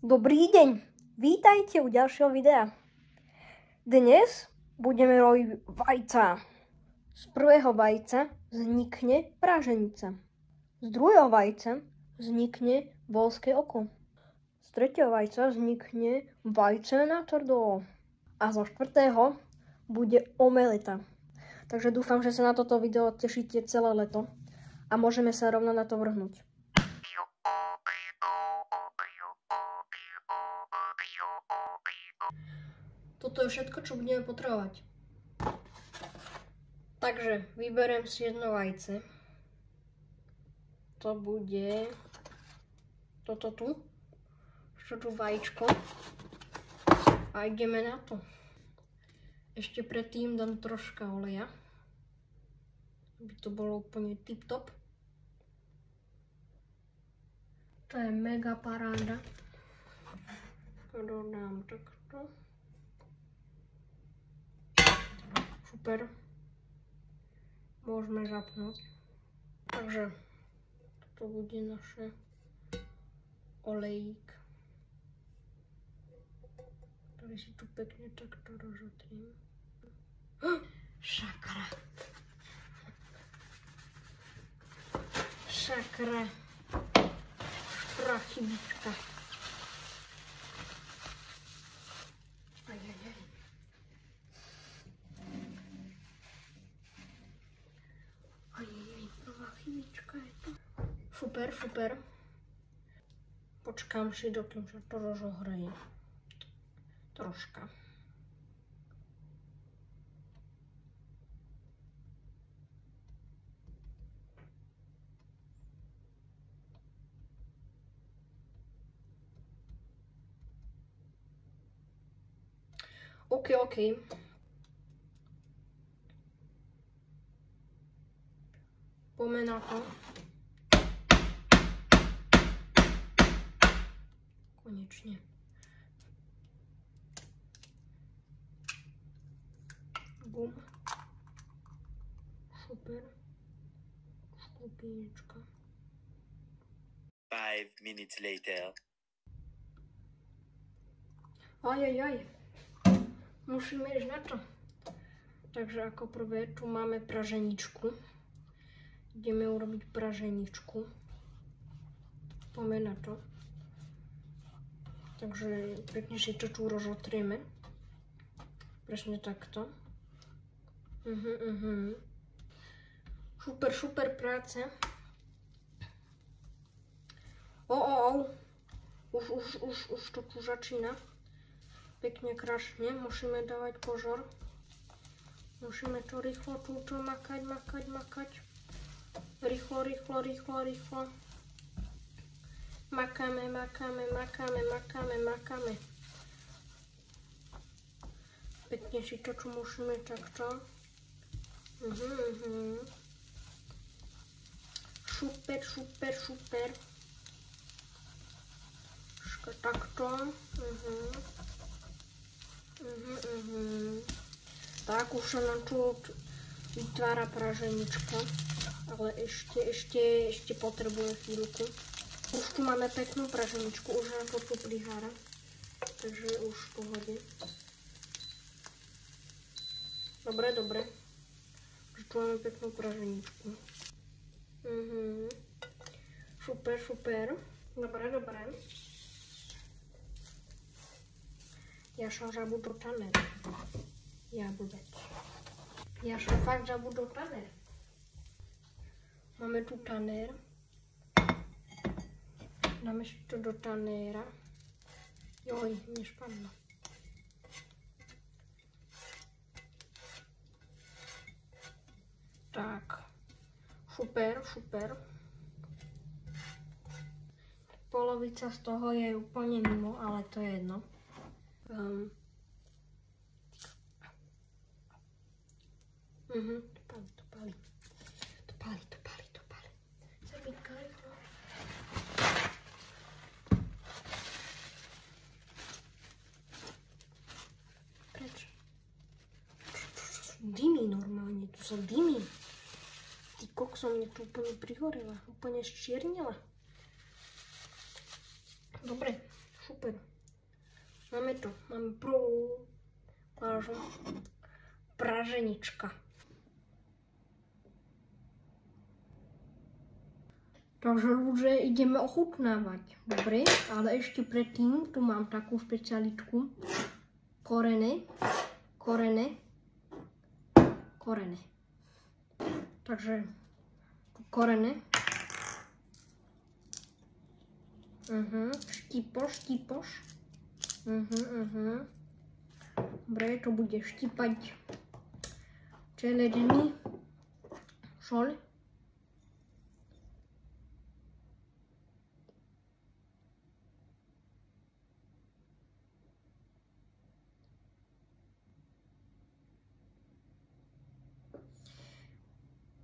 Dobrý deň, vítajte u ďalšieho videa. Dnes budeme robiť vajca. Z prvého vajca vznikne praženica. Z druhého vajca vznikne voľské oko. Z tretieho vajca vznikne vajce na tvrdo. A zo štvrtého bude omeleta. Takže dúfam, že sa na toto video tešíte celé leto a môžeme sa rovno na to vrhnúť. Toto je všetko, čo budeme potrebovať. Takže vyberiem si jedno vajce. To bude toto tu. Čo tu vajíčko. A ideme na to. Ešte predtým dám troška oleja. Aby to bolo úplne tip-top. To je mega paráda. To dodám takto. Super. Môžeme zapnúť. Takže to bude naše olejík, ktorý si tu pekne takto rozotrím. Šakra. Šakra. Chybička. Ajajaj. Ajajaj, prvá chybička je to. Super, super. Počkám si, dokým sa to rozohreje. Troška. OK. Poďme na to. Konečne. Bum. Super. Šklopínečka. 5 minutes later. Ajajaj. Musíme ísť na to. Takže ako prvé tu máme praženičku. Ideme urobiť praženičku. Poďme na to. Takže pekne si to tu rozotrieme. Presne takto. Super práce. Už to tu začína. Pekne, krásne. Musíme dávať pozor. Musíme to rýchlo túto makať. Rýchlo. Makáme. Pekne si to tu musíme takto. Super. Takto. Tak už sa nám tu vytvára praženička, ale ešte potrebuje chvíľku. Už tu máme peknú praženičku, už nám to tu prihára, takže už v pohode. Dobre. Už tu máme peknú praženičku. Super. Dobre. Ja som zabudol tanér. Ja som fakt zabudol tanér. Máme tu tanér. Dáme si to do tanéra. Joj, nespadlo. Tak. Super. Polovica z toho je úplne mimo, ale to je jedno. To páli. Servítka, rýchlo. Preč? Dymy normálne, tu sa dymy. Ty kokso, mne tu úplne prihorela, úplne zčiernila. Dobre, super. super. Máme to. Máme prvú nášho praženička. Takže ľudia ideme ochutnávať. Dobre, ale ešte predtým tu mám takú špecialitku. Korene. Takže korene. Štípoš. Dobre, to bude štípať celé dny. Šoľ.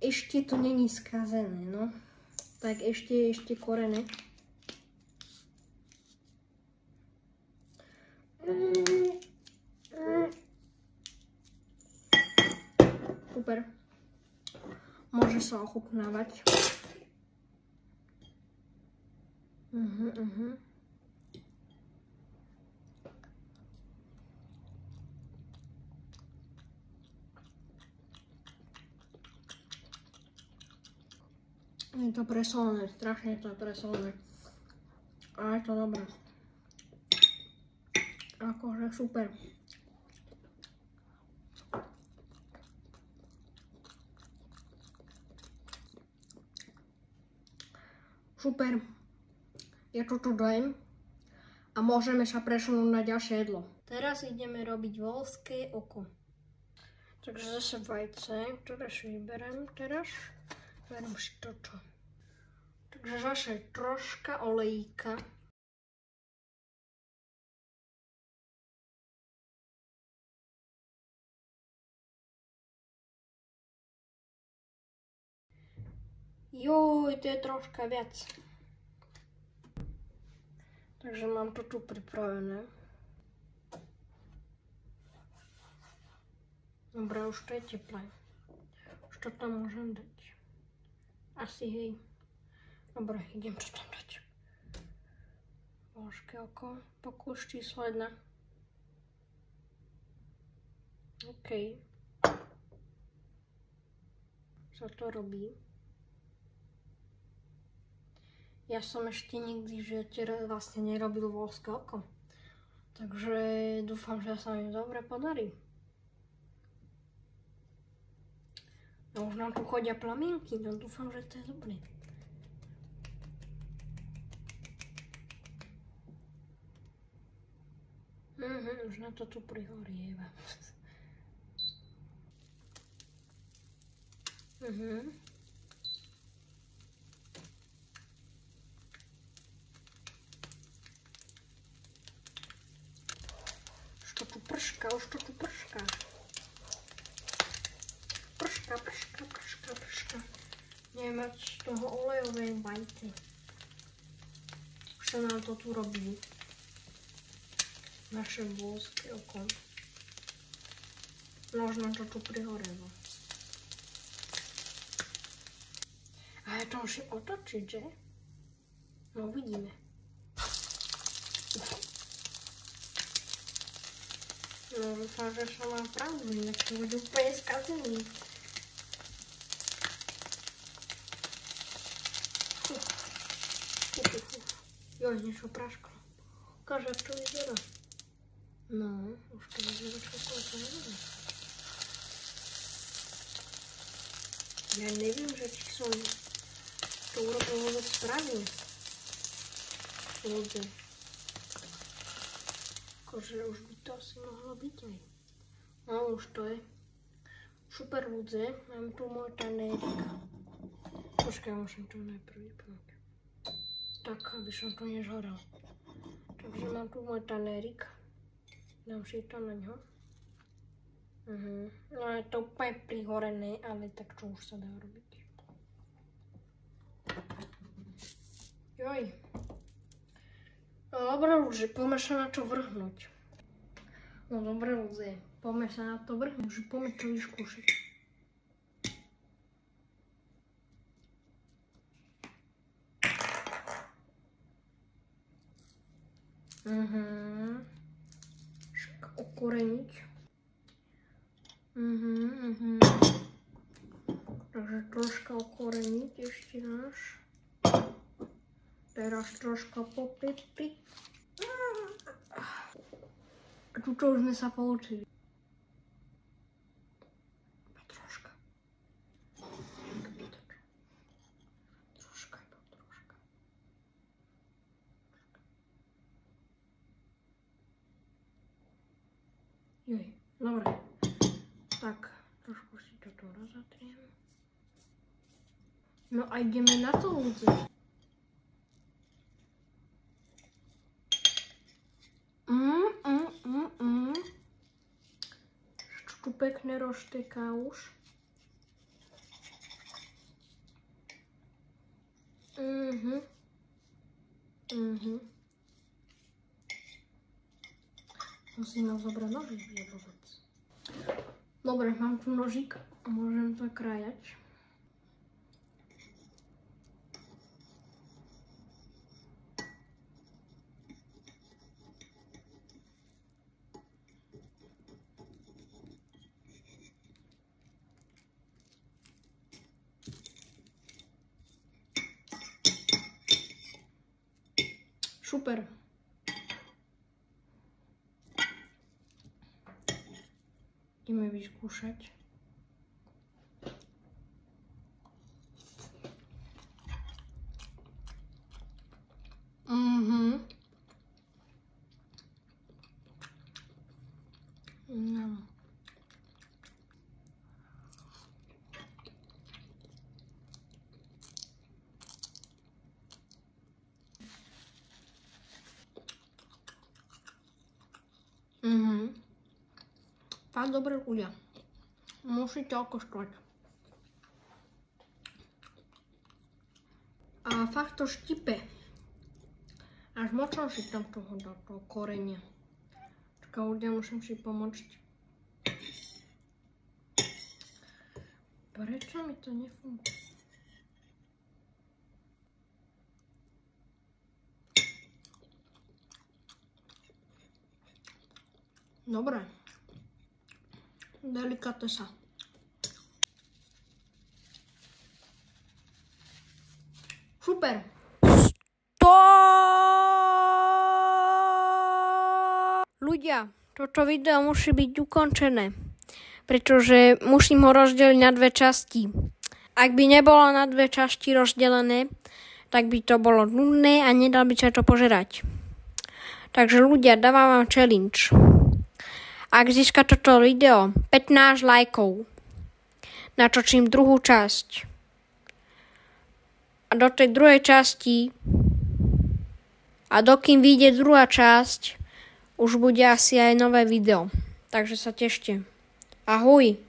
Ešte to není skazené, no. Tak ešte korene. Super. Môže sa ochutnávať. Je to presolné, strašne to presolné. Ale je to dobré. Akože super. Super. Ja to tu dajem. A môžeme sa presunúť na ďalšie jedlo. Teraz ideme robiť voľské oko. Takže zase vajce, ktoré si vyberiem teraz. Beriem si toto. Takže zase troška olejka. Joj, to je troška viac. Takže mám to tu pripravené. Dobre, už to je teplé. Už to tam môžem dať. Asi hej. Dobre, idem to tam dať. Božké oko. Pokus číslo 1. OK. Sa to robí. Ja som ešte nikdy v živote vlastne nerobil voľské oko. Takže dúfam, že sa mi dobre podarí. No už nám tu chodia plamienky, no dúfam, že to je dobré. Už na to tu prihorieva. Už to tu prška. Prška. Neviem mať z toho olejové vajce. Už sa nám to tu robí. Naše voľské oko. No už nám to tu prihorelo. A je to už otočiť, že? No uvidíme. No dúfam, že som mám pravdu, inak to bude úplne skazený. Joj, niečo prašklo. Ukáž, jak to vyzerá. No, už to vyzerá čokoľvek nevedá. Ja neviem, že či som to urobil vôbec správne. Ľudia. Akože už by to asi mohlo byť aj. No už to je. Super ľudia, mám tu môj tanérik. Počkaj, musím to najprv vypnúť. Tak, aby som to nežhorel. Takže mám tu môj tanérik. Dám si to na ňo. No je to úplne prihorené, ale tak čo už sa dá robiť. Joj. No dobré ľudia, poďme sa na to vrhnúť. No dobré ľudia, poďme sa na to vrhnúť, že poďme to vyskúšať. Okoreniť. Takže troška okoreniť ešte náš. Teraz troška popipiť. A tuto už sme sa poučili. Troška. Troška. Joj, dobre. Tak, trošku si toto rozatriem. No a ideme na to, ľudia. Tu pekne rozteká už. Musím zobrať nožík, je vôbec. Dobre, mám tu nožík a môžem to krájať. Super. Ideme vyskúšať. Fakt dobré ľudia. Musíte okoštovať. A fakt to štipe. Až moc som si tam toho dal, toho korenia. Čaká ľudia, musím si pomôcť. Prečo mi to nefunguje? Dobre. Delikatesa. Super. Ľudia, toto video musí byť ukončené, pretože musím ho rozdeliť na dve časti. Ak by nebolo na dve časti rozdelené, tak by to bolo nudné a nedal by sa to požerať. Takže ľudia, dávam vám challenge. Ak získa toto video 15 lajkov, natočím druhú časť. A do tej druhej časti, a dokým vyjde druhá časť, už bude asi aj nové video. Takže sa tešte. Ahoj!